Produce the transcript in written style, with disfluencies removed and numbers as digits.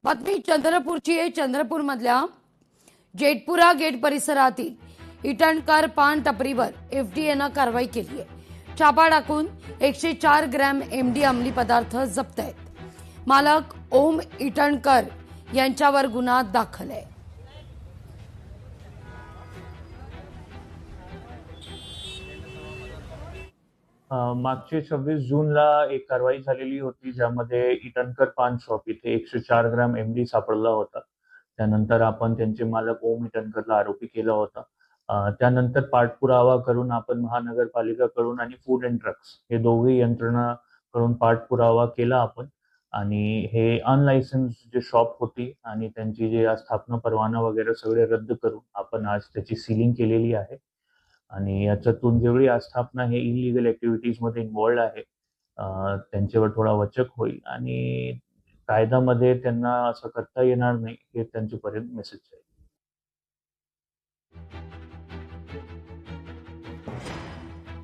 बातमी चंद्रपूरची आहे. चंद्रपूरमधल्या जेटपुरा गेट परिसरातील इटणकर पान टपरीवर एफडीएनं कारवाई केली आहे. छापा टाकून 104 ग्रॅम एमडी अंमली पदार्थ जप्त आहेत. मालक ओम इटणकर यांच्यावर गुन्हा दाखल आहे. मागचे 26 जूनला एक कारवाई झालेली होती, ज्यामध्ये इटणकर पान शॉप इथे 104 ग्रॅम एमडी सापडला होता. त्यानंतर आपण त्यांचे मालक ओम इटणकरला आरोपी केला होता. त्यानंतर पाठपुरावा करून आपण महानगरपालिकाकडून आणि फूड अँड ड्रग्स हे दोघे यंत्रणा करून पाठपुरावा केला आपण. आणि हे अनलायसन्स जे शॉप होती आणि त्यांची जे स्थापना परवाना वगैरे सगळे रद्द करून आपण आज त्याची सीलिंग केलेली आहे. आणि याच्यातून जेवढी आस्थापना हे इलिगल मध्ये इन्व्हॉल्ड आहे त्यांच्यावर थोडा वचक होईल आणि कायद्यामध्ये त्यांना असं करता येणार नाही हे त्यांच्यापर्यंत मेसेज आहे.